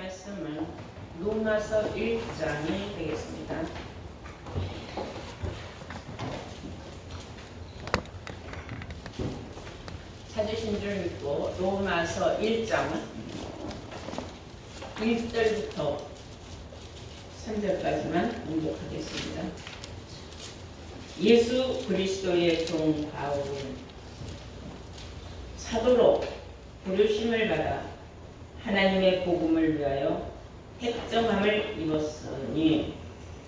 말씀은 로마서 1장이 되겠습니다. 찾으신 줄 믿고 로마서 1장 1절부터 3절까지만 공독하겠습니다. 예수 그리스도의 종 바울은 사도로 부르심을 받아 하나님의 복음을 위하여 택정함을 입었으니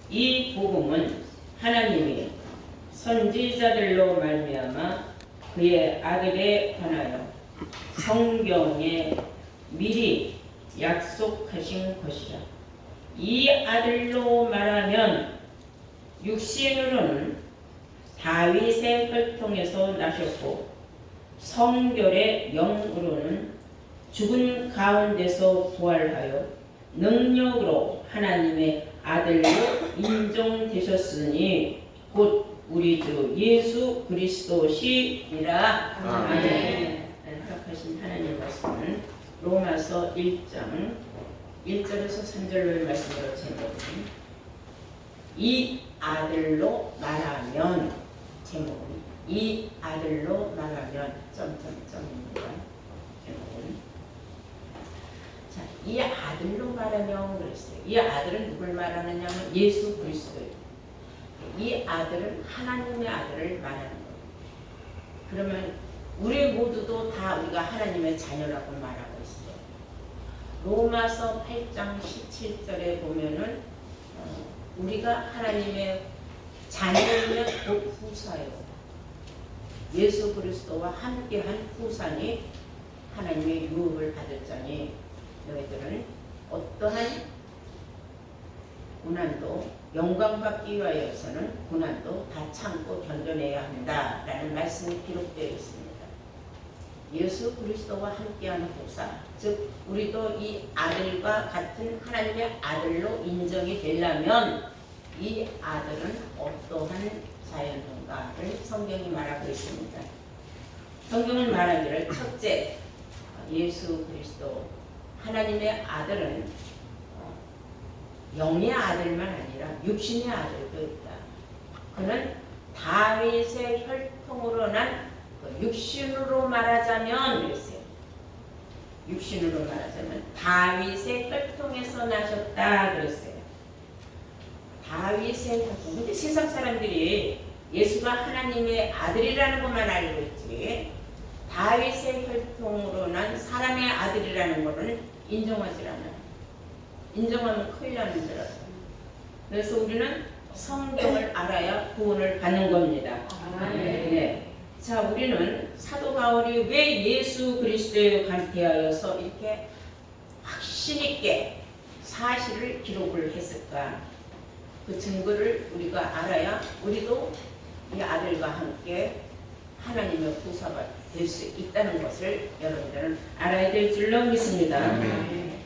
이 복음은 하나님이 선지자들로 말미암아 그의 아들에 관하여 성경에 미리 약속하신 것이라. 이 아들로 말하면 육신으로는 다윗의 혈통에서 나셨고 성결의 영으로는 죽은 가운데서 부활하여 능력으로 하나님의 아들로 인정되셨으니 곧 우리 주 예수 그리스도시니라. 아멘. 허락하신 하나님 말씀은 로마서 1장 1절에서 3절의 말씀으로 제목은 이 아들로 말하면, 제목은 이 아들로 말하면 점점점입니다. 제목은 자, 이 아들로 말하면 그랬어요. 이 아들은 누굴 말하느냐면 예수 그리스도예요. 이 아들은 하나님의 아들을 말하는 거예요. 그러면 우리 모두도 다 우리가 하나님의 자녀라고 말하고 있어요. 로마서 8장 17절에 보면은 우리가 하나님의 자녀이면 곧 후사예요. 예수 그리스도와 함께한 후사니 하나님의 유업을 받을 자니 너희들은 어떠한 고난도 영광받기 위하여서는 고난도 다 참고 견뎌내야 한다라는 말씀이 기록되어 있습니다. 예수 그리스도와 함께하는 후사, 즉 우리도 이 아들과 같은 하나님의 아들로 인정이 되려면 이 아들은 어떠한 자연인가를 성경이 말하고 있습니다. 성경은 말하기를 첫째, 예수 그리스도 하나님의 아들은 영의 아들만 아니라 육신의 아들도 있다. 그는 다윗의 혈통으로 난 육신으로 말하자면 그랬어요. 육신으로 말하자면 다윗의 혈통에서 나셨다 그랬어요. 다윗의 혈통. 근데 세상 사람들이 예수가 하나님의 아들이라는 것만 알고 있지 다윗의 혈통으로 난 사람의 아들이라는 것은 인정하지 않아요. 인정하면 큰일 나는 줄 알아요. 그래서 우리는 성경을 알아야 구원을 받는 겁니다. 네. 자, 우리는 사도 바울이 왜 예수 그리스도에 대하여서 이렇게 확신 있게 사실을 기록을 했을까? 그 증거를 우리가 알아야 우리도 이 아들과 함께 하나님의 후사가 될 수 있다는 것을 여러분들은 알아야 될 줄로 믿습니다.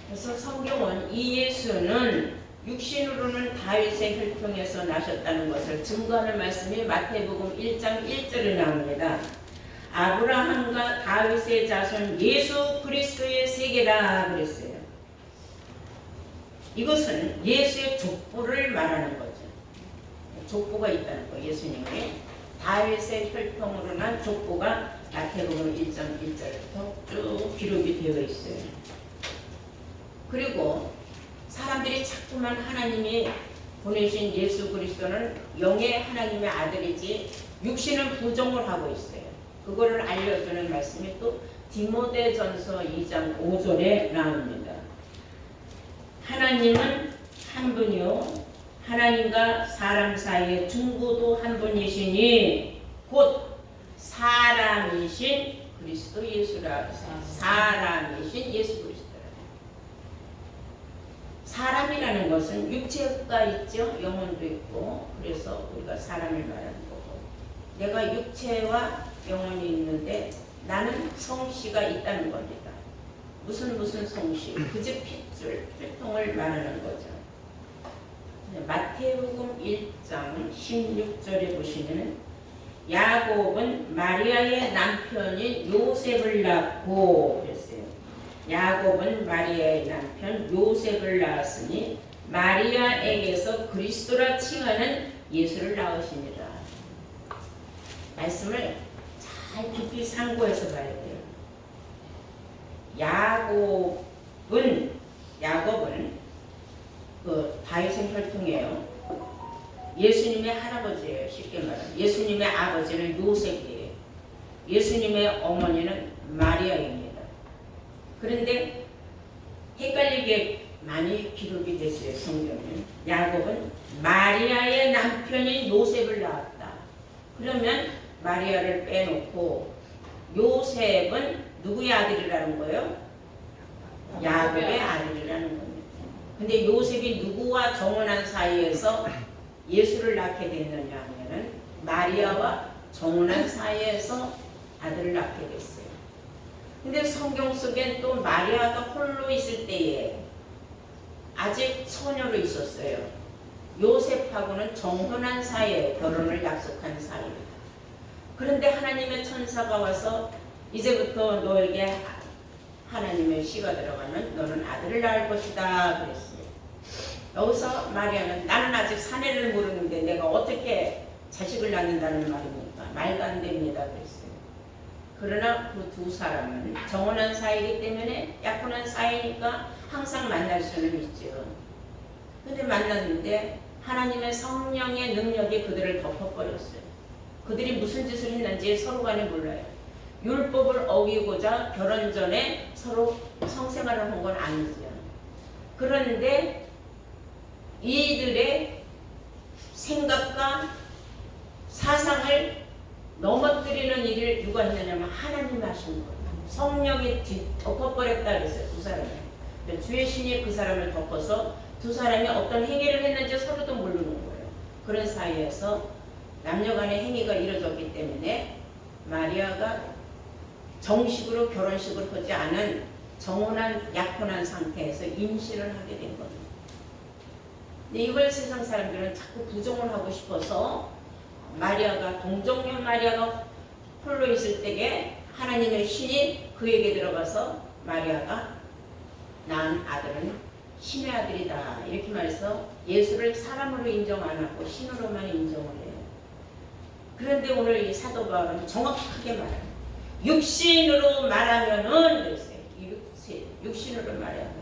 그래서 성경은 이 예수는 육신으로는 다윗의 혈통에서 나셨다는 것을 증거하는 말씀이 마태복음 1장 1절에 나옵니다. 아브라함과 다윗의 자손 예수 그리스도의 세계라 그랬어요. 이것은 예수의 족보를 말하는 거죠. 족보가 있다는 거, 예수님의 다윗의 혈통으로 난 족보가 마태복음 1장 1절부터 쭉 기록이 되어 있어요. 그리고 사람들이 자꾸만 하나님이 보내신 예수 그리스도는 영의 하나님의 아들이지 육신은 부정을 하고 있어요. 그거를 알려주는 말씀이 또 디모데전서 2장 5절에 나옵니다. 하나님은 한 분이요 하나님과 사람 사이의 중보도 한 분이시니 곧 사람이신 그리스도 예수라. 사람이신 예수 그리스도. 사람이라는 것은 육체가 있죠. 영혼도 있고. 그래서 우리가 사람을 말하는 거고. 내가 육체와 영혼이 있는데 나는 성씨가 있다는 겁니다. 무슨 성씨? 그저 핏줄, 혈통을 말하는 거죠. 마태복음 1장 16절에 보시면 야곱은 마리아의 남편인 요셉을 낳고 그랬어요. 야곱은 마리아의 남편 요셉을 낳았으니 마리아에게서 그리스도라 칭하는 예수를 낳으시니라. 말씀을 잘 깊이 상고해서 봐야 돼요. 야곱은 그 다윗의 혈통이에요. 예수님의 할아버지예요. 쉽게 말하면 예수님의 아버지는 요셉이에요. 예수님의 어머니는 마리아입니다. 그런데 헷갈리게 많이 기록이 됐어요. 성경은 야곱은 마리아의 남편인 요셉을 낳았다. 그러면 마리아를 빼놓고 요셉은 누구의 아들이라는 거예요? 야곱의 아들이라는 겁니다. 근데 요셉이 누구와 정혼한 사이에서 예수를 낳게 됐느냐 하면은 마리아와 정혼한 사이에서 아들을 낳게 됐어요. 근데 성경 속엔 또 마리아가 홀로 있을 때에 아직 처녀로 있었어요. 요셉하고는 정혼한 사이에 결혼을 약속한 사이입니다. 그런데 하나님의 천사가 와서 이제부터 너에게 하나님의 씨가 들어가면 너는 아들을 낳을 것이다 그랬어요. 여기서 마리아는 나는 아직 사내를 모르는데 내가 어떻게 자식을 낳는다는 말입니까? 말도 안 됩니다 그랬어요. 그러나 그 두 사람은 정혼한 사이이기 때문에 약혼한 사이니까 항상 만날 수는 있죠. 근데 만났는데 하나님의 성령의 능력이 그들을 덮어버렸어요. 그들이 무슨 짓을 했는지 서로 간에 몰라요. 율법을 어기고자 결혼 전에 서로 성생활을 한 건 아니죠. 그런데 이들의 생각과 사상을 넘어뜨리는 일을 누가 했느냐면 하나님 하신 거예요. 성령이 덮어버렸다 그랬어요. 두 사람을. 주의 신이 그 사람을 덮어서 두 사람이 어떤 행위를 했는지 서로도 모르는 거예요. 그런 사이에서 남녀간의 행위가 이루어졌기 때문에 마리아가 정식으로 결혼식을 하지 않은 정혼한 약혼한 상태에서 임신을 하게 된 겁니다. 근데 이걸 세상 사람들은 자꾸 부정을 하고 싶어서 마리아가 동정녀 마리아가 홀로 있을 때에 하나님의 신이 그에게 들어가서 마리아가 낳은 아들은 신의 아들이다 이렇게 말해서 예수를 사람으로 인정 안 하고 신으로만 인정을 해요. 그런데 오늘 이 사도 바울은 정확하게 말해요. 육신으로 말하면은 그랬어요. 육신으로 말하면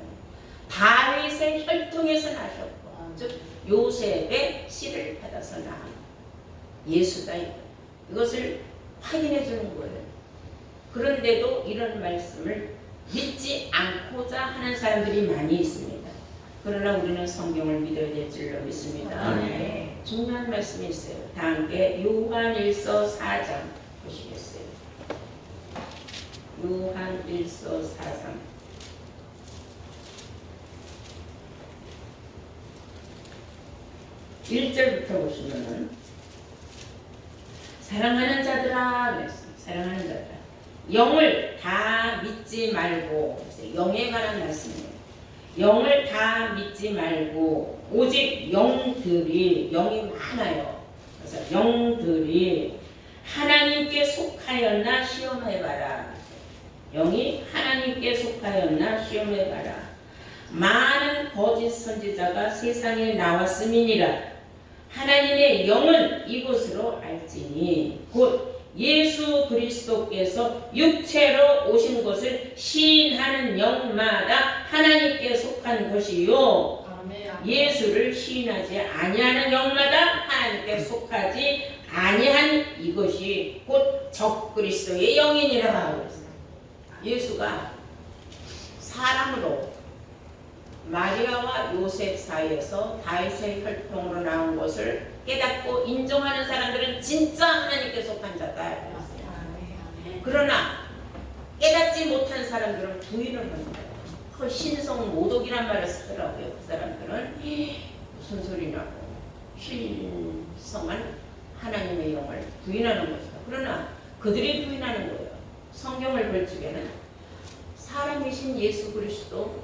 다윗의 혈통에서 나셨고 즉 요셉의 씨를 받아서 낳은 예수다. 이것을 확인해 주는 거예요. 그런데도 이런 말씀을 믿지 않고자 하는 사람들이 많이 있습니다. 그러나 우리는 성경을 믿어야 될 줄로 믿습니다. 네. 중요한 말씀이 있어요. 다 함께 요한일서 4장 보시겠어요. 요한일서 4장 1절부터 보시면은 사랑하는 자들아 그랬어요. 사랑하는 자들아 영을 다 믿지 말고 영에 관한 말씀이에요. 영을 다 믿지 말고 오직 영이 많아요. 그래서 영들이 하나님께 속하였나 시험해봐라. 영이 하나님께 속하였나 시험해봐라. 많은 거짓 선지자가 세상에 나왔음이니라. 하나님의 영은 이곳으로 알지니 곧 예수 그리스도께서 육체로 오신 것을 시인하는 영마다 하나님께 속한 것이요 예수를 시인하지 아니하는 영마다 하나님께 속하지 아니한 이것이 곧 적그리스도의 영이니라. 예수가 사람으로 마리아와 요셉 사이에서 다윗의 혈통으로 나온 것을 깨닫고 인정하는 사람들은 진짜 하나님께 속한 자다. 그러나 깨닫지 못한 사람들은 부인을 합니다. 그 신성 모독이란 말을 쓰더라고요. 그 사람들은 무슨 소리냐고 신성한 하나님의 영을 부인하는 것이다. 그러나 그들이 부인하는 거예요. 성경을 볼 적에는 사람이신 예수 그리스도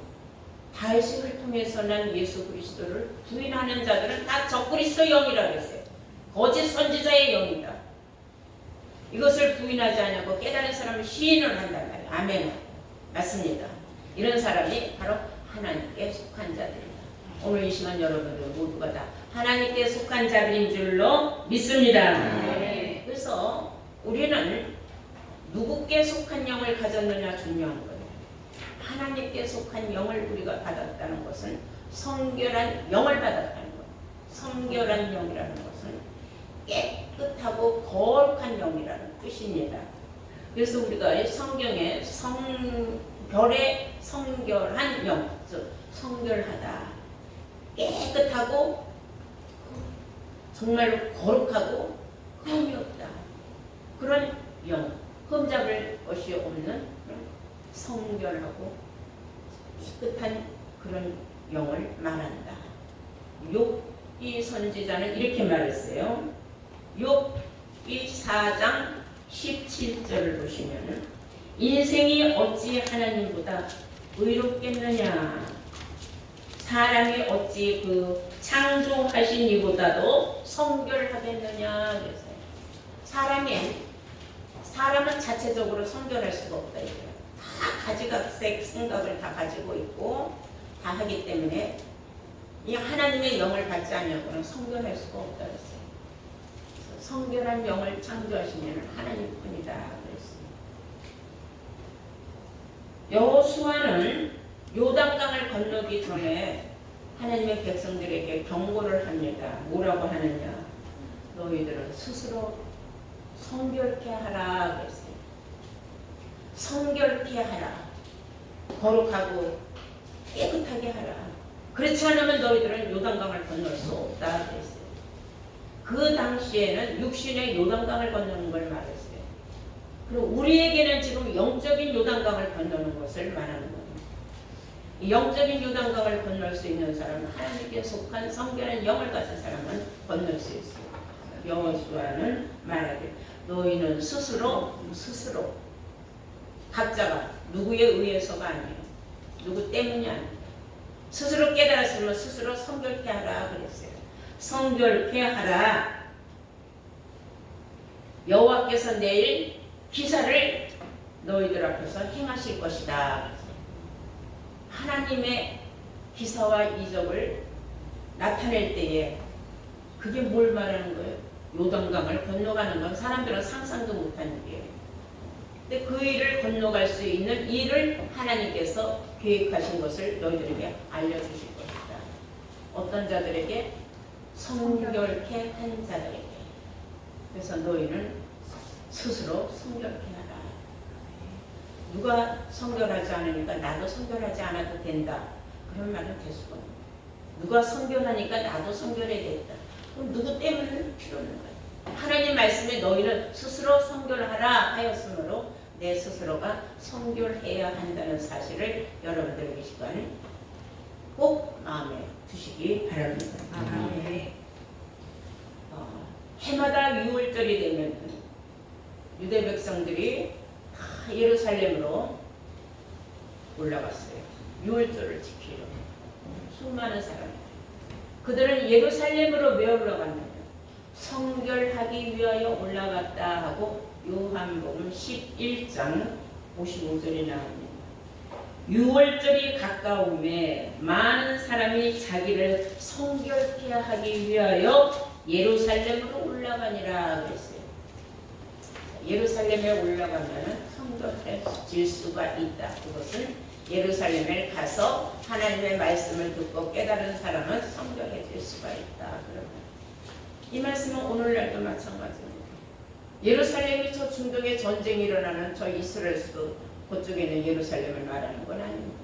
다윗의 혈통에서 난 예수 그리스도를 부인하는 자들은 다 적그리스도 영이라고 했어요. 거짓 선지자의 영이다. 이것을 부인하지 않고 깨달은 사람을 시인을 한단 말이에요. 아멘. 맞습니다. 이런 사람이 바로 하나님께 속한 자들이다. 오늘 이 시간 여러분들 모두가 다 하나님께 속한 자들인 줄로 믿습니다. 네. 그래서 우리는 누구께 속한 영을 가졌느냐 중요한 거예요. 하나님께 속한 영을 우리가 받았다는 것은 성결한 영을 받았다는 거예요. 성결한 영이라는 것은 깨끗하고 거룩한 영이라는 뜻입니다. 그래서 우리가 성경에 별의 성결한 영, 즉 성결하다, 깨끗하고 정말로 거룩하고 흠이 없다. 그런 영, 흠잡을 것이 없는 그런 성결하고 깨끗한 그런 영을 말한다. 욥기 선지자는 이렇게 말했어요. 욥기 4장 17절을 보시면은 인생이 어찌 하나님보다 의롭겠느냐, 사람이 어찌 그 창조하신 이보다도 성결하겠느냐. 그래서 사람은 자체적으로 성결할 수가 없다. 이거예요. 다 가지각색 생각을 다 가지고 있고 다 하기 때문에 이 하나님의 영을 받지 않으면 성결할 수가 없다 그랬어요. 성결한 영을 창조하시는 하나님뿐이다 그랬습니다. 여호수아는 요단강을 건너기 전에 하나님의 백성들에게 경고를 합니다. 뭐라고 하느냐? 너희들은 스스로 성결케 하라 그랬어요. 성결케 하라. 거룩하고 깨끗하게 하라. 그렇지 않으면 너희들은 요단강을 건널 수 없다 그랬어요. 그 당시에는 육신의 요단강을 건너는 걸 말했어요. 그리고 우리에게는 지금 영적인 요단강을 건너는 것을 말하는 거예요. 이 영적인 요단강을 건널 수 있는 사람은 하나님께 속한 성결한 영을 가진 사람은 건널 수 있어요. 여호수아는 말하길 너희는 스스로 각자가 누구에 의해서가 아니에요. 누구 때문이 아니에요. 스스로 깨달았으면 스스로 성결케 하라 그랬어요. 성결케 하라. 여호와께서 내일 기사를 너희들 앞에서 행하실 것이다. 하나님의 기사와 이적을 나타낼 때에 그게 뭘 말하는 거예요? 요단강을 건너가는 건 사람들은 상상도 못하는 일이에요. 근데 그 일을 건너갈 수 있는 일을 하나님께서 계획하신 것을 너희들에게 알려주실 것이다. 어떤 자들에게? 성결케 한 자들에게. 그래서 너희는 스스로 성결케 하라. 누가 성결하지 않으니까 나도 성결하지 않아도 된다. 그런 말은 될 수가 없는 거예요. 누가 성결하니까 나도 성결해야겠다. 그럼 누구 때문에 필요 없는 거예요. 하나님 말씀에 너희는 스스로 성결하라 하였으므로 내 스스로가 성결해야 한다는 사실을 여러분들 이 시간에 꼭 마음에 두시기 바랍니다. 해마다 6월절이 되면 유대 백성들이 다 예루살렘으로 올라갔어요. 6월절을 지키려 수많은 사람들. 그들은 예루살렘으로 왜 올라갔느냐? 성결하기 위하여 올라갔다 하고 요한복음 11장 55절이 나옵니다. 6월절이 가까움에 많은 사람이 자기를 성결케 하기 위하여 예루살렘으로 올라가니라 그랬어요. 예루살렘에 올라가면 성결해질 수가 있다. 그것은 예루살렘에 가서 하나님의 말씀을 듣고 깨달은 사람은 성결해질 수가 있다. 그러면 이 말씀은 오늘날도 마찬가지입니다. 예루살렘이 저 중동에 전쟁이 일어나는 저 이스라엘 수도 그쪽에 있는 예루살렘을 말하는 건 아닙니다.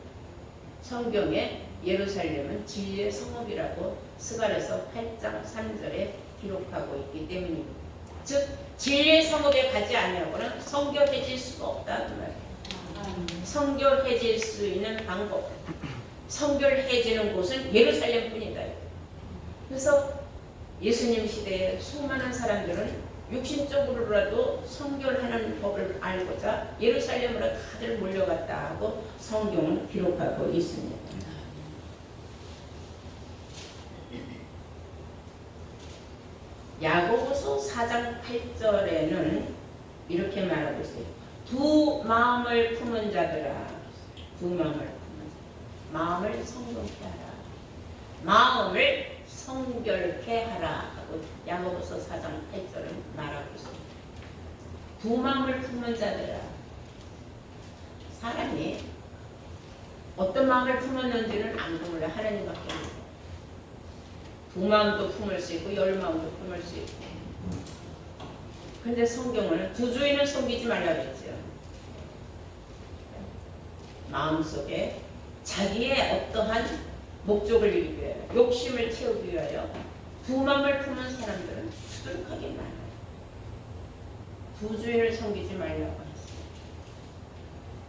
성경에 예루살렘은 진리의 성읍이라고 스가랴서 8장 3절에 기록하고 있기 때문입니다. 즉 진리의 성읍에 가지 않냐고는 성결해질 수가 없다 그 말이에요. 성결해질 수 있는 방법, 성결해지는 곳은 예루살렘뿐이다. 그래서 예수님 시대에 수많은 사람들은 육신적으로라도 성결하는 법을 알고자 예루살렘으로 다들 몰려갔다 하고 성경은 기록하고 있습니다. 야고보서 4장 8절에는 이렇게 말하고 있어요. 두 마음을 품은 자들아, 두 마음을 마음을 성경케 하라. 마음을 성결케 하라 하고 야고보서 4장 8절은 말하고 있습니다. 두 마음을 품는 자들아. 사람이 어떤 마음을 품었는지는 아무도 몰라. 하나님밖에 몰라. 두 마음도 품을 수 있고 열 마음도 품을 수 있고. 근데 성경은 두 주인을 섬기지 말라 그랬죠. 마음속에 자기의 어떠한 목적을 이루기 위하여, 욕심을 채우기 위하여 두 마음을 품은 사람들은 수두룩하게 많아요. 두 주인을 섬기지 말라고 했어요.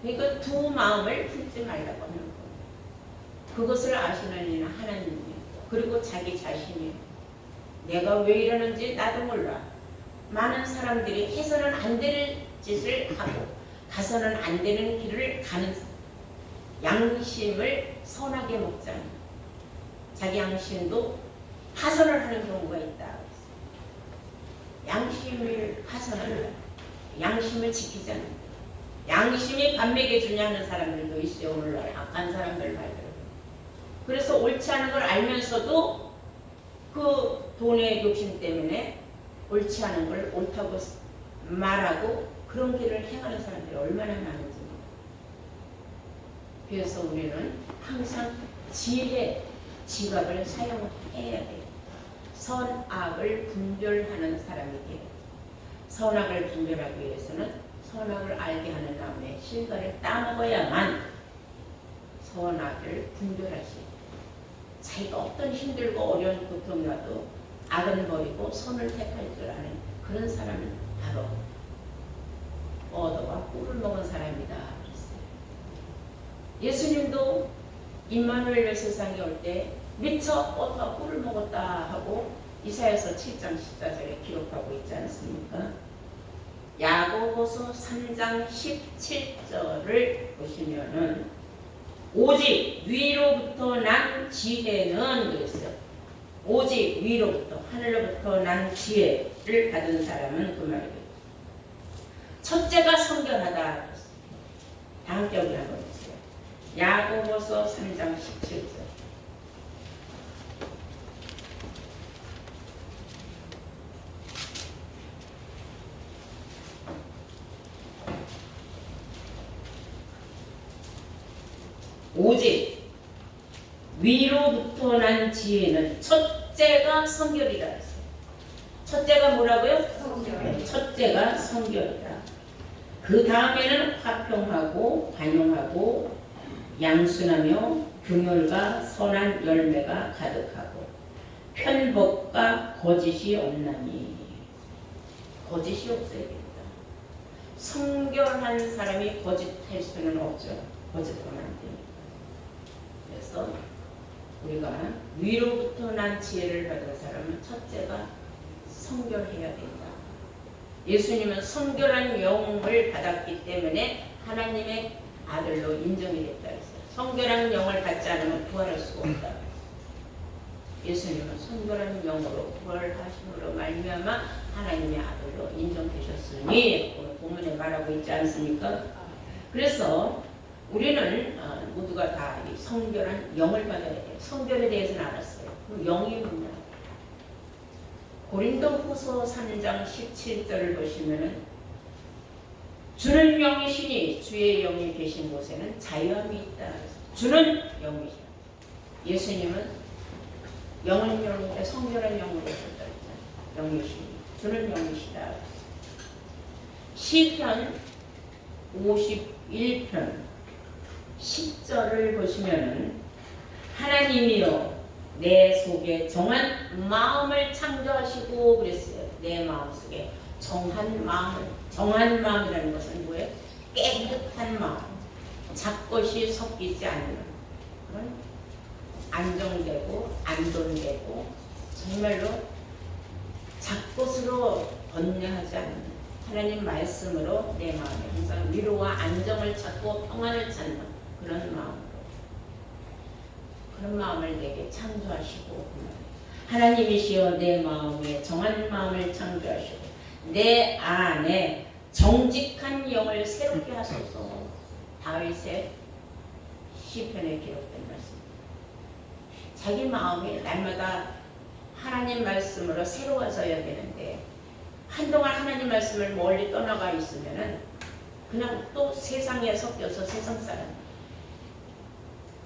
그러니까 두 마음을 품지 말라고 하는 거예요. 그것을 아시는 이는 하나님이고, 그리고 자기 자신이 내가 왜 이러는지 나도 몰라. 많은 사람들이 해서는 안 될 짓을 하고 가서는 안 되는 길을 가는 양심을 선하게 먹자니 자기 양심도 파선을 하는 경우가 있다. 양심을 파선하는, 양심을 지키지 않는, 양심이 밥 먹여주냐 하는 사람들도 있어요. 오늘날 악한 사람들 말대로. 그래서 옳지 않은 걸 알면서도 그 돈의 욕심 때문에 옳지 않은 걸 옳다고 말하고 그런 길을 행하는 사람들이 얼마나 많은지. 그래서 우리는 항상 지혜, 지각을 사용해야 돼요. 선악을 분별하는 사람이 돼요. 선악을 분별하기 위해서는 선악을 알게 하는 나무의 실과를 따먹어야만 선악을 분별할 수 있어요. 자기가 어떤 힘들고 어려운 고통이 와도 악은 버리고 선을 택할 줄 아는 그런 사람은 바로 얻어와 꿀을 먹은 사람이다. 그랬어요. 예수님도 임마누엘 세상에 올 때 미처 얻어와 꿀을 먹었다 하고 이사야서 7장 14절에 기록하고 있지 않습니까? 야고보서 3장 17절을 보시면은 오직 위로부터 난 지혜는 그랬어요. 오직 위로부터, 하늘로부터 난 지혜를 받은 사람은 그 말이에요. 첫째가 성결하다. 다음 격을 한번 보세요. 야고보서 3장 17절. 오직 위로부터 난 지혜는 첫째가 성결이라 했어요. 첫째가 뭐라고요? 성결. 첫째가 성결이다. 그 다음에는 화평하고 관용하고 양순하며 긍휼과 선한 열매가 가득하고 편복과 거짓이 없나니. 거짓이 없어야 됩니다. 성결한 사람이 거짓할 수는 없죠. 거짓하면 안 됩니다. 그래서 우리가 위로부터 난 지혜를 받은 사람은 첫째가 성결해야 된다. 예수님은 성결한 영을 받았기 때문에 하나님의 아들로 인정이 됐다 했어요. 성결한 영을 받지 않으면 부활할 수가 없다. 예수님은 성결한 영으로 부활하심으로 말미암아 하나님의 아들로 인정되셨으니 오늘 본문에 말하고 있지 않습니까? 그래서 우리는 모두가 다 성결한 영을 받아야 돼요. 성결에 대해서는 알았어요. 그 영이 뭐냐? 고린도후서 3장 17절을 보시면은 주는 영이시니 주의 영이 계신 곳에는 자유함이 있다. 주는 영이시다. 예수님은 영은 영인데 성결한 영으로 오셨다. 영이시니 주는 영이시다. 시편 51편 10절을 보시면은 하나님이여 내 속에 정한 마음을 창조하시고 그랬어요. 내 마음속에 정한 마음이라는 것은 뭐예요? 깨끗한 마음, 잡것이 섞이지 않는 그런 안정되고 안돈되고 정말로 잡것으로 번뇌하지 않는 하나님 말씀으로 내 마음에 항상 위로와 안정을 찾고 평안을 찾는 그런 마음으로 그런 마음을 내게 창조하시고 하나님이시여 내 마음에 정한 마음을 창조하시고 내 안에 정직한 영을 새롭게 하소서. 다윗의 시편에 기록된 말. 자기 마음이 날마다 하나님 말씀으로 새로워져야 되는데 한동안 하나님 말씀을 멀리 떠나가 있으면은 그냥 또 세상에 섞여서 세상 사람.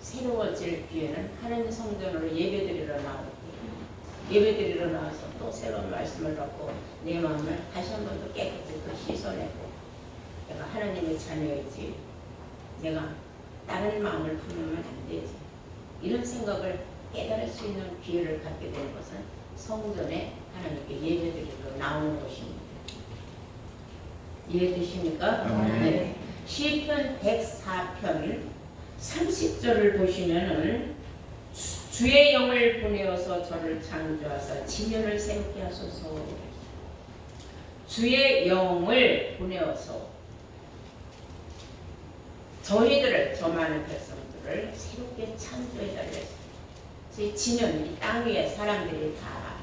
새로워질 기회는 하나님 성전으로 예배드리러 나오고 예배드리러 나와서 또 새로운 말씀을 받고 내 마음을 다시 한 번 더 깨끗이 또 씻어내고 내가 하나님의 자녀이지 내가 다른 마음을 품으면 안 되지 이런 생각을 깨달을 수 있는 기회를 갖게 되는 것은 성전에 하나님께 예배드리러 나오는 것입니다. 이해되십니까? 네. 시편 104편 30절을 보시면은 주의 영을 보내어서 저를 창조하사 지면을 새롭게 하소서. 주의 영을 보내어서 저희들을 저 많은 백성들을 새롭게 창조해달랬어요. 제 지면 이 땅 위에 사람들이 다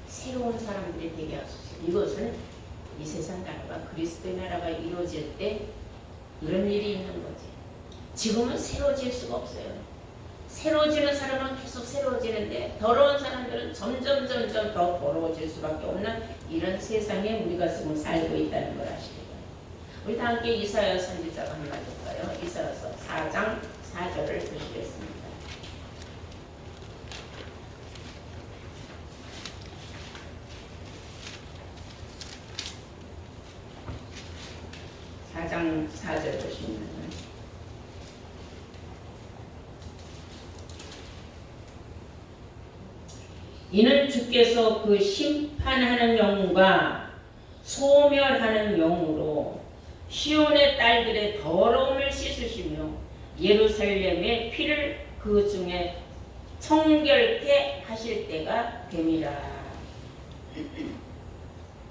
새로운 사람들이 되게 하소서. 이것은 이 세상 나라가 그리스도의 나라가 이루어질 때 이런 일이 있는 거지. 지금은 새로워질 수가 없어요. 새로워지는 사람은 계속 새로워지는데 더러운 사람들은 점점 더 더러워질 수밖에 없는 이런 세상에 우리가 지금 살고 있다는 걸 아시기 바랍니다. 우리 다 함께 이사야 선지자가 한번 볼까요? 이사야서 4장 4절을 보시겠습니다. 장 4절 보시면 이는 주께서 그 심판하는 영과 소멸하는 영으로 시온의 딸들의 더러움을 씻으시며 예루살렘의 피를 그 중에 청결케 하실 때가 됨이라.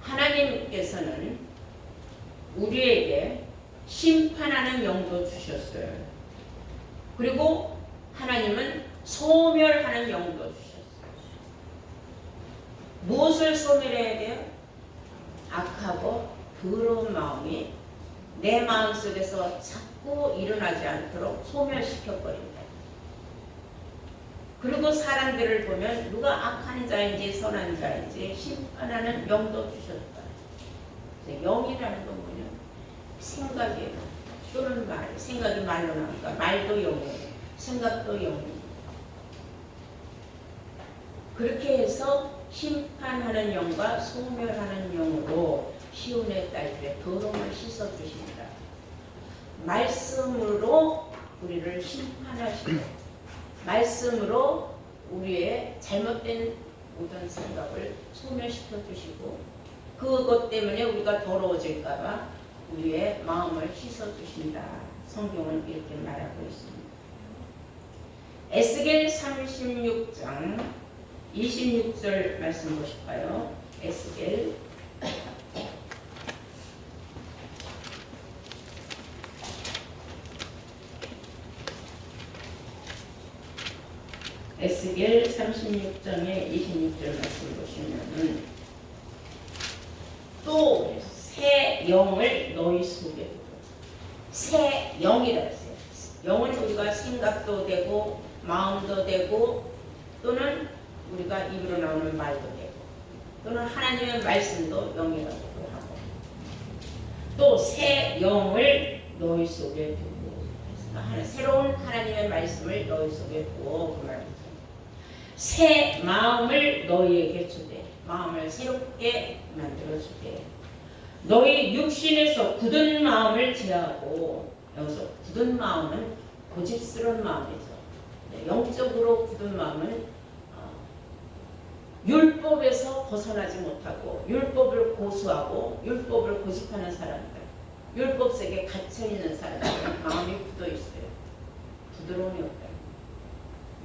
하나님께서는 우리에게 심판하는 영도 주셨어요. 그리고 하나님은 소멸하는 영도 주셨어요. 무엇을 소멸해야 돼요? 악하고 더러운 마음이 내 마음속에서 자꾸 일어나지 않도록 소멸시켜버린다. 그리고 사람들을 보면 누가 악한 자인지 선한 자인지 심판하는 영도 주셨다. 영이라는 건 뭐냐? 생각이에요. 또는 말. 생각이 말로 나오니까 말도 영이에요. 생각도 영이에요. 그렇게 해서 심판하는 영과 소멸하는 영으로 시온의 딸들의 더러움을 씻어주십니다. 말씀으로 우리를 심판하시고 말씀으로 우리의 잘못된 모든 생각을 소멸시켜 주시고 그것 때문에 우리가 더러워질까봐 우리의 마음을 씻어주신다. 성경은 이렇게 말하고 있습니다. 에스겔 36장 26절 말씀 보실까요? 에스겔 36장의 26절 말씀 보시면은 또 새 영을 너희 속에 두고 새 영이라고 했어요. 영은 우리가 생각도 되고 마음도 되고 또는 우리가 입으로 나오는 말도 되고 또는 하나님의 말씀도 영이라고도 하고 또 새 영을 너희 속에 두고 새로운 하나님의 말씀을 너희 속에 두고 그 말이죠. 새 마음을 너희에게 주되 마음을 새롭게 만들어주되 너희 육신에서 굳은 마음을 제하고 여기서 굳은 마음은 고집스러운 마음이죠. 영적으로 굳은 마음은 율법에서 벗어나지 못하고 율법을 고수하고 율법을 고집하는 사람들 율법 속에 갇혀있는 사람들은 마음이 굳어있어요. 부드러움이 없다.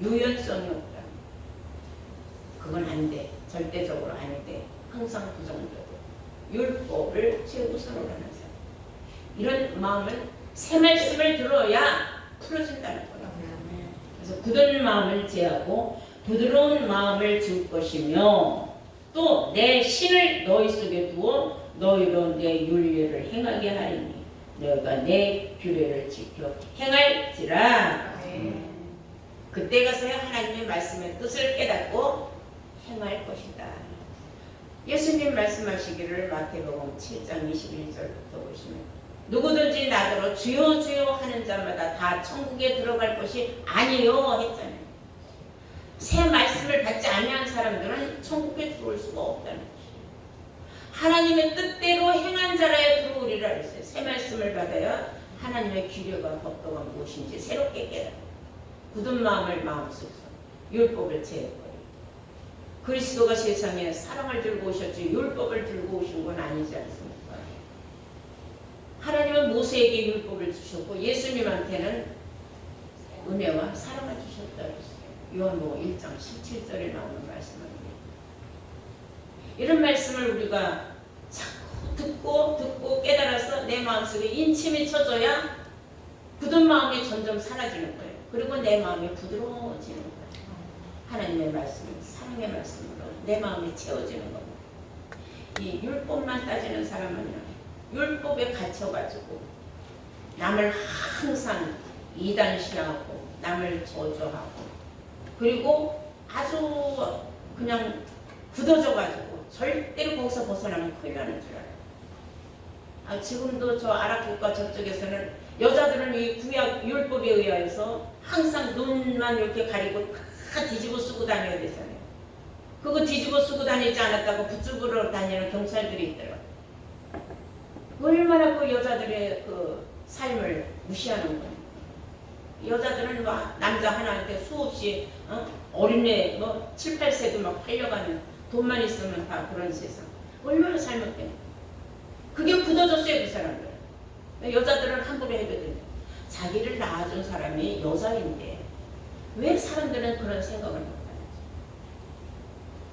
유연성이 없다. 그건 안 돼. 절대적으로 안 돼. 항상 부정적으로 율법을 최우선으로 하는 사람. 이런 마음은 새 말씀을 들어야 풀어진다는 거예요. 그래서 굳은 마음을 제하고 부드러운 마음을 줄 것이며 또 내 신을 너희 속에 두어 너희로 내 윤례를 행하게 하리니 너희가 내 규례를 지켜 행할지라. 그때 가서야 하나님의 말씀의 뜻을 깨닫고 행할 것이다. 예수님 말씀하시기를 마태복음 7장 21절부터 보시면 누구든지 나더러 주여 주여 하는 자마다 다 천국에 들어갈 것이 아니요 했잖아요. 새 말씀을 받지 아니한 사람들은 천국에 들어올 수가 없다는 것이에요. 하나님의 뜻대로 행한 자라야 들어오리라 했어요. 새 말씀을 받아야 하나님의 규례가 법도가 무엇인지 새롭게 깨닫고 굳은 마음을 마음속에서 율법을 제거해요. 그리스도가 세상에 사랑을 들고 오셨지 율법을 들고 오신 건 아니지 않습니까? 하나님은 모세에게 율법을 주셨고 예수님한테는 은혜와 사랑을 주셨다 그랬어요. 요한복음 1장 17절에 나오는 말씀입니다. 이런 말씀을 우리가 자꾸 듣고 깨달아서 내 마음속에 인침이 쳐져야 굳은 마음이 점점 사라지는 거예요. 그리고 내 마음이 부드러워지는 거예요. 하나님의 말씀, 사랑의 말씀으로 내 마음이 채워지는 겁니다. 이 율법만 따지는 사람은요, 율법에 갇혀가지고 남을 항상 이단시하고 남을 저주하고 그리고 아주 그냥 굳어져가지고 절대로 거기서 벗어나면 큰일 나는 줄 알아요. 지금도 저 아랍국가 저쪽에서는 여자들은 이 구약 율법에 의하여서 항상 눈만 이렇게 가리고 다 뒤집어 쓰고 다녀야 되잖아요. 그거 뒤집어 쓰고 다니지 않았다고 붙잡으러 다니는 경찰들이 있더라고요. 얼마나 그 여자들의 그 삶을 무시하는 거예요. 여자들은 막 남자 하나한테 수없이 어린애 뭐 7, 8세도 막 팔려가는 돈만 있으면 다 그런 세상. 얼마나 잘못된 그게 굳어졌어요 그 사람들. 여자들은 함부로 해도 된다. 자기를 낳아준 사람이 여자인데 왜 사람들은 그런 생각을 못하는지.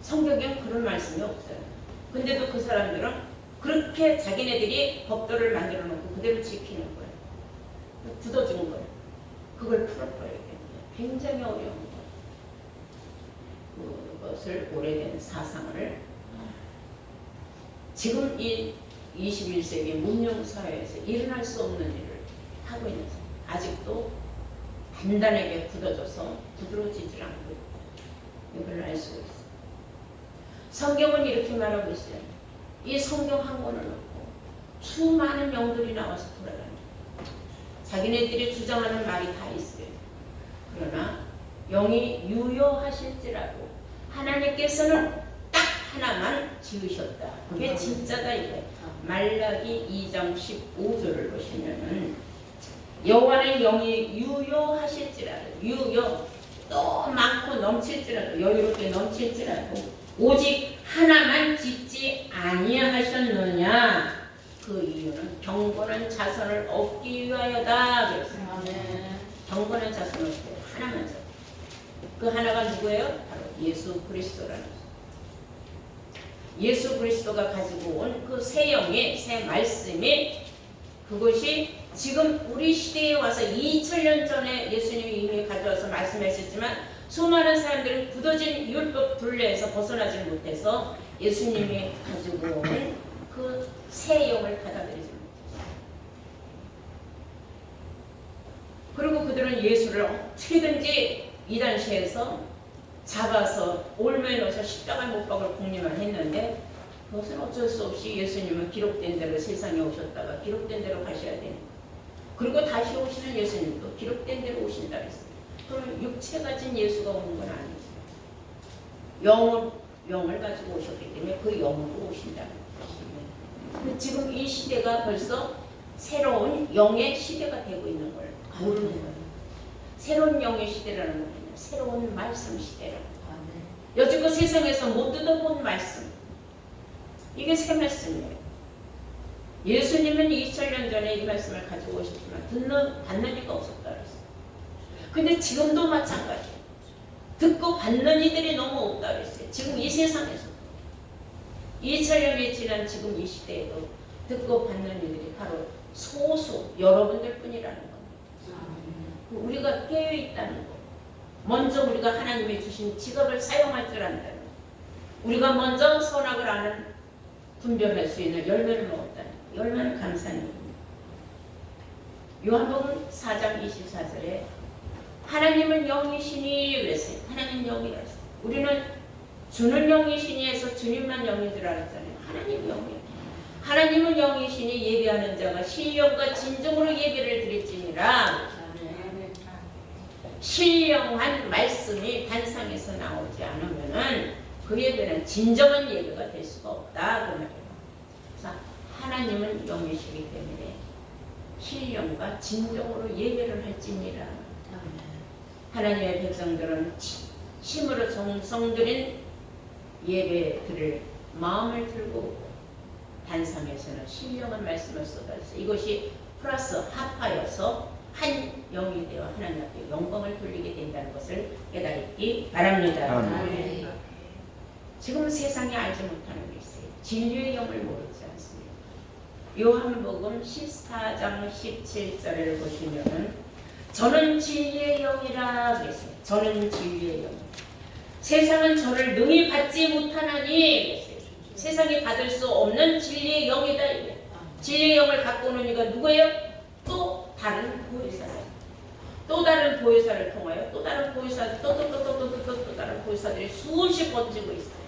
성경엔 그런 말씀이 없어요. 근데도 그 사람들은 그렇게 자기네들이 법도를 만들어 놓고 그대로 지키는 거예요. 굳어진 거예요. 그걸 풀어버려야 됩니다. 굉장히 어려운 거예요. 그것을 오래된 사상을 지금 이 21세기 문명사회에서 일어날 수 없는 일을 하고 있는 사람. 아직도 단단하게 굳어져서 부드러워지질 않고 있다. 이걸 알 수가 있어요. 성경은 이렇게 말하고 있어요. 이 성경 한 권을 놓고 수많은 영들이 나와서 돌아다녀요. 자기네들이 주장하는 말이 다 있어요. 그러나 영이 유효하실지라도 하나님께서는 딱 하나만 지으셨다. 그게 진짜다 이거예요. 말라기 2장 15절을 보시면은 여호와는 영이 유효하실지라도 유효 또 많고 넘칠지라도 여유롭게 넘칠지라도 오직 하나만 짓지 아니하셨느냐. 그 이유는 경건한 자손을 얻기 위하여다 그랬어요. 경건한 자손을 얻기 위하여 하나만 잡. 그 하나가 누구예요? 바로 예수 그리스도라는 거예요. 예수 그리스도가 가지고 온 그 새 영의 새 말씀이 그것이 지금 우리 시대에 와서 2000년 전에 예수님이 이미 가져와서 말씀하셨지만 수많은 사람들은 굳어진 율법 둘레에서 벗어나지 못해서 예수님이 가지고 온 그 새 영을 받아들이지 못했어요. 그리고 그들은 예수를 어떻게든지 이단시에서 잡아서 올무에 넣어서 십자가에 못 박을 궁리만 했는데 그것은 어쩔 수 없이 예수님은 기록된 대로 세상에 오셨다가 기록된 대로 가셔야 되는 거예요. 그리고 다시 오시는 예수님도 기록된 대로 오신다 그랬어요. 그럼 육체 가진 예수가 오는 건 아니죠. 영을 가지고 오셨기 때문에 그 영으로 오신다는 것이에요. 지금 이 시대가 벌써 새로운 영의 시대가 되고 있는 걸 모르는 거예요. 새로운 영의 시대라는 거예요. 새로운 말씀 시대라는 거예요. 여지껏 세상에서 못 뜯어본 말씀. 이게 새 말씀이에요. 예수님은 2000년 전에 이 말씀을 가지고 오셨지만 받는 이가 없었다 그랬어요. 근데 지금도 마찬가지예요. 듣고 받는 이들이 너무 없다 그랬어요. 지금 이 세상에서 2000년이 지난 지금 이 시대에도 듣고 받는 이들이 바로 소수 여러분들 뿐이라는 겁니다. 우리가 깨어있다는 거. 먼저 우리가 하나님이 주신 직업을 사용할 줄 안다는 거. 우리가 먼저 선악을 아는 분별할 수 있는 열매를 먹었다는 거. 얼마나 감사한 일입니다. 요한복음 4장 24절에 하나님은 영이시니 그랬어요. 하나님 영이라 했어요. 우리는 주는 영이시니 해서 주님만 영인 줄 알았잖아요. 하나님 영이에요. 하나님은 영이시니 예배하는 자가 신령과 진정으로 예배를 드릴지니라. 신령한 말씀이 단상에서 나오지 않으면은 그 예배는 진정한 예배가 될 수가 없다 그 말이에요. 그래서 하나님은 영이시기 때문에 신령과 진정으로 예배를 할지니라. 하나님의 백성들은 심으로 정성들인 예배들을 마음을 들고 단상에서는 신령한 말씀을 쏟아서 이것이 플러스 합하여서 한 영이 되어 하나님 앞에 영광을 돌리게 된다는 것을 깨닫기 바랍니다. 아멘. 지금 세상에 알지 못하는 게 있어요. 진리의 영을 모르지 않습니다. 요한복음 14장 17절을 보시면은 저는 진리의 영이라 그랬어요. 저는 진리의 영. 세상은 저를 능히 받지 못하나니 그랬어요. 세상이 받을 수 없는 진리의 영이다. 진리의 영을 갖고 오는 이가 누구예요? 또 다른 보혜사예요. 또 다른 보혜사를 통하여 또 다른 보혜사 또 다른 보혜사들이 수없이 번지고 있어요.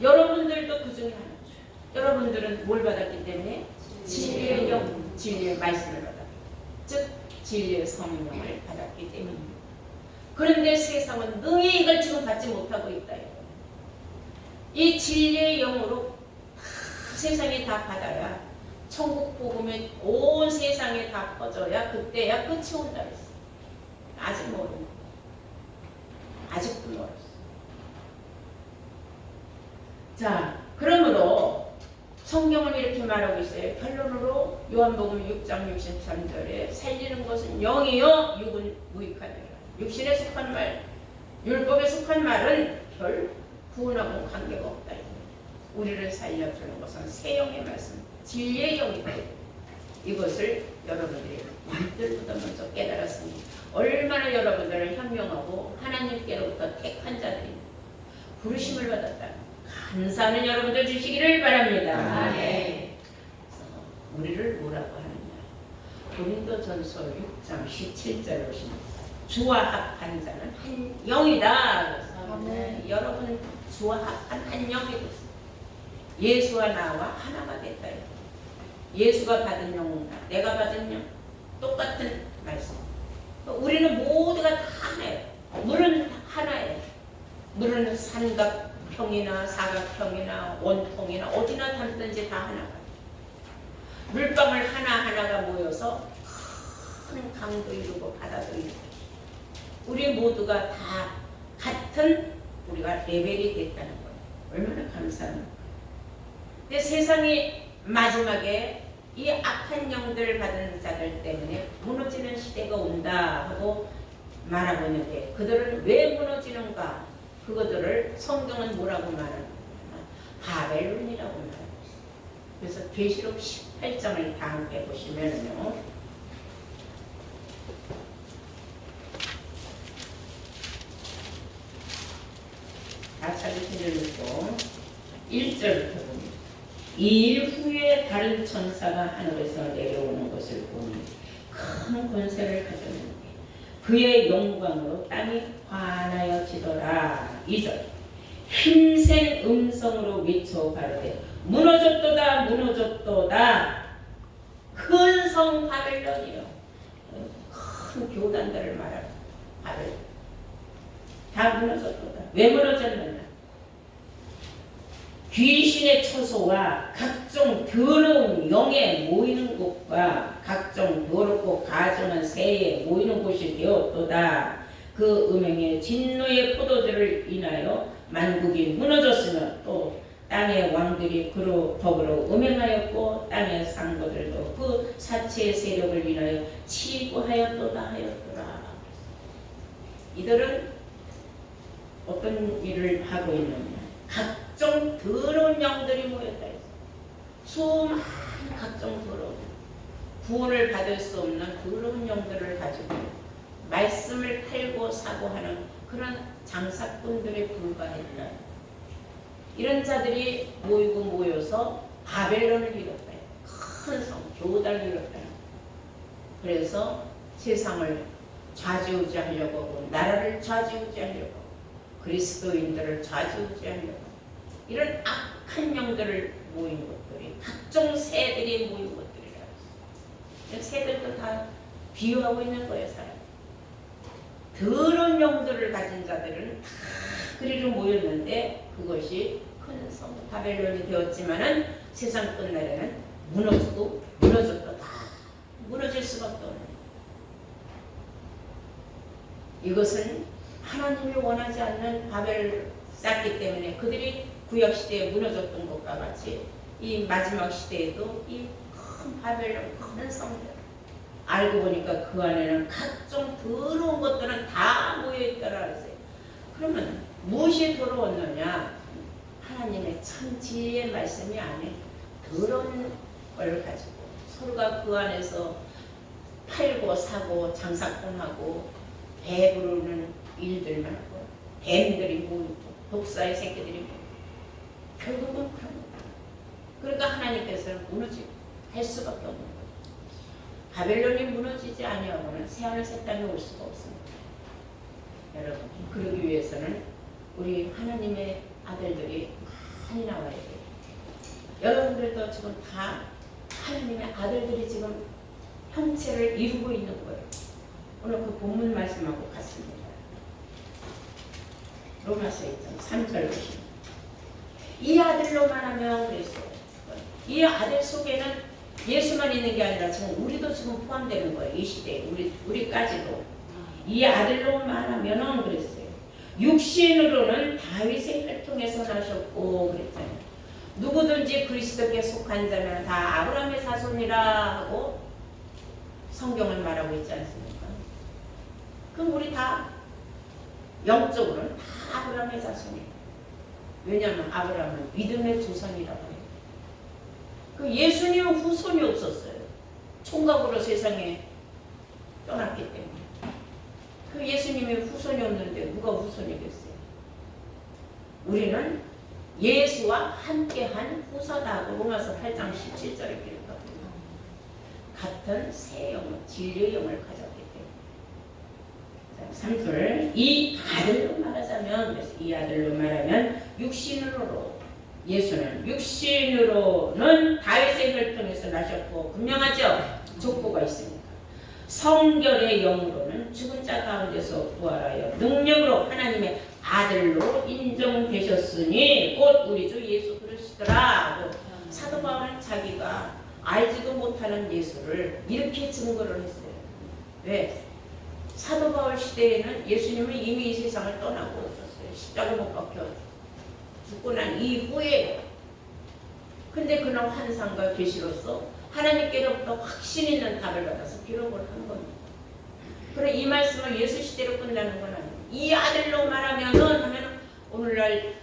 여러분들도 그 중에 하나죠. 여러분들은 뭘 받았기 때문에? 진리의 영, 진리의 말씀을 받았기 때문에. 즉 진리의 성령을 받았기 때문입니다. 그런데 세상은 능히 이걸 지금 받지 못하고 있다. 이 진리의 영으로 세상에 다 받아야 천국 복음이 온 세상에 다 퍼져야 그때야 끝이 온다 했어. 아직 모르는 아직도 멀었어. 자, 그러므로 성경은 이렇게 말하고 있어요. 결론으로 요한복음 6장 63절에 살리는 것은 영이요 육은 무익하니라. 육신에 속한 말, 율법에 속한 말은 별 구원하고 관계가 없다. 우리를 살려주는 것은 새 영의 말씀, 진리의 영이다. 이것을 여러분들이 남들보다 먼저 깨달았습니다. 얼마나 여러분들을 현명하고 하나님께로부터 택한 자들입니다. 부르심을 받았다. 감사하는 여러분들 주시기를 바랍니다. 네. 우리를 뭐라고 하느냐? 고린도전서 6장 17절에 보시면 주와 합한 자는 한 영이다. 여러분 주와 합한 한 영이고 예수와 나와 하나가 됐다. 예수가 받은 영과 내가 받은 영 똑같은 말씀. 우리는 모두가 다 하나예요. 물은 하나예요. 물은 삼각형이나 사각형이나 원통이나 어디나 담든지 다 하나가. 물방울 하나하나가 모여서 큰 강도 이루고 바다도 이루고 우리 모두가 다 같은 우리가 레벨이 됐다는 거예요. 얼마나 감사합니까? 근데 세상이 마지막에 이 악한 영들을 받은 자들 때문에 무너지는 시대가 온다 하고 말하고 있는데 그들은 왜 무너지는가? 그것들을 성경은 뭐라고 말하는 거냐? 바벨론이라고 말하고 있어요. 그래서 계시록 18장을 다 함께 보시면요. 다 찾으시는 거 1절부터 봅니다. 이 일 후에 다른 천사가 하늘에서 내려오는 것을 보니 큰 권세를 가졌는데 그의 영광으로 땅이 환하여지더라. 2절 힘센 음성으로 외쳐 가로되 무너졌도다 무너졌도다 큰 성 바벨론이요. 큰 교단들을 말하는 바벨론 다 무너졌도다. 왜 무너졌느냐? 귀신의 처소와 각종 더러운 영에 모이는 곳과 각종 더럽고 가증한 새에 모이는 곳이 되었도다. 그 음행의 진노의 포도주를 인하여 만국이 무너졌으며 또 땅의 왕들이 그로 더불어 음행하였고 땅의 상고들도 그 사체의 세력을 인하여 치부하였도다 하였더라. 이들은 어떤 일을 하고 있느냐? 각종 더러운 영들이 모였다 했어. 수많은 각종 더러운 구원을 받을 수 없는 더러운 영들을 가지고 말씀을 팔고 사고 하는 그런 장사꾼들에 불과했다. 이런 자들이 모여서 바벨론을 이뤘다. 큰 성, 교단을 이뤘다. 그래서 세상을 좌지우지하려고 하고 나라를 좌지우지하려고 하고 그리스도인들을 좌지우지하려고 이런 악한 영들을 모인 것들이 각종 새들이 모인 것들이라. 새들도 다 비유하고 있는 거예요. 사람. 더러운 영들을 가진 자들은 다 그리로 모였는데 그것이 큰 성 바벨론이 되었지만은 세상 끝날에는 무너지고 무너졌다. 다 무너질 수밖에 없는. 이것은 하나님이 원하지 않는 바벨을 쌓기 때문에 그들이 구약 시대에 무너졌던 것과 같이 이 마지막 시대에도 이 큰 바벨론 큰 성들 알고 보니까 그 안에는 각종 더러운 것들은 다 모여있더라 했어요. 그러면 무엇이 더러웠느냐? 하나님의 참 진리의 말씀이 안에 더러운 걸 가지고 서로가 그 안에서 팔고 사고 장사꾼하고 배부르는 일들만 하고 뱀들이 모이고 독사의 새끼들이 모이고 결국은 그런 거다. 그러니까 하나님께서는 무너지고 할 수밖에 없는 거예요. 바벨론이 무너지지 아니하고는 새하늘 새 땅에 올 수가 없습니다. 여러분, 그러기 위해서는 우리 하나님의 아들들이 많이 나와야 돼요. 여러분들도 지금 다 하나님의 아들들이 지금 형체를 이루고 있는 거예요. 오늘 그 본문 말씀하고 같습니다. 로마서 2장 3절 보시면 이 아들로만 하면 그랬어요. 이 아들 속에는 예수만 있는 게 아니라 지금 우리도 지금 포함되는 거예요. 이 시대에 우리까지도 이 아들로만 하면은 그랬어요. 육신으로는 다윗의 혈통에서 나셨고 그랬잖아요. 누구든지 그리스도께 속한 자는 다 아브라함의 자손이라 하고 성경을 말하고 있지 않습니까? 그럼 우리 다 영적으로는 다 아브라함의 자손이에요. 왜냐하면 아브라함은 믿음의 조상이라고 해요. 그 예수님은 후손이 없었어요. 총각으로 세상에 떠났기 때문에. 그 예수님의 후손이 없는데 누가 후손이겠어요? 우리는 예수와 함께한 후사다고 로마서 8장 17절에 기록하고 같은 새 영혼, 진리의 영을 가졌기 때문에. 3절 이 아들로 말하자면 그래서 이 아들로 말하면 육신으로 예수는 육신으로는 다윗의 혈통에서 나셨고 분명하죠? 족보가 있습니다. 성결의 영으로는 죽은 자 가운데서 부활하여 능력으로 하나님의 아들로 인정되셨으니 곧 우리 주 예수 그리스도라 하고 사도 바울은 자기가 알지도 못하는 예수를 이렇게 증거를 했어요. 왜? 사도 바울 시대에는 예수님은 이미 이 세상을 떠나고 있었어요. 십자가 못 박혀 죽고 난 이후에. 근데 그는 환상과 계시로서 하나님께로부터 확신 있는 답을 받아서 기록을 한 겁니다. 그래 이 말씀은 예수 시대로 끝나는 건 아니에요. 이 아들로 말하면은 하면 오늘날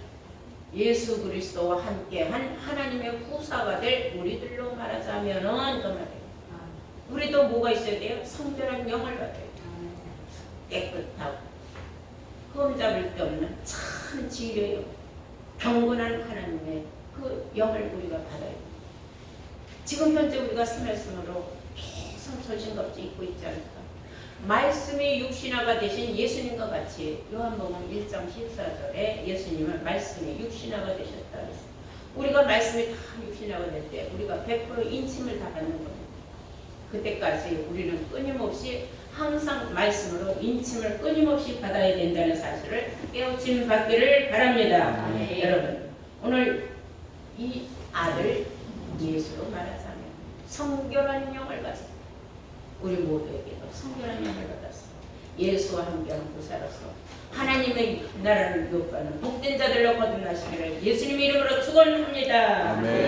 예수 그리스도와 함께한 하나님의 후사가 될 우리들로 말하자면은 그 말이에요. 우리도 뭐가 있어야 돼요? 성결한 영을 받아야 돼요. 깨끗하고 흠 잡을 데 없는 참 진리의 영, 경건한 하나님의 그 영을 우리가 받아야 돼요. 지금 현재 우리가 새 말씀으로 계속 전신갑주 입고 있지 않을까? 말씀이 육신화가 되신 예수님과 같이 요한복음 1장 14절에 예수님은 말씀이 육신화가 되셨다 그랬어요. 우리가 말씀이 다 육신화가 될 때 우리가 100% 인침을 다 받는 겁니다. 그때까지 우리는 끊임없이 항상 말씀으로 인침을 끊임없이 받아야 된다는 사실을 깨우침 받기를 바랍니다. 네. 여러분 오늘 이 아들 예수로 말하자면 성결한 영을 받았습니다. 우리 모두에게도 성결한 영을 받았습니다. 예수와 함께하는 부사로서 하나님의 나라를 욕하는 복된 자들로 거듭나시기를 예수님의 이름으로 축원합니다. 아멘.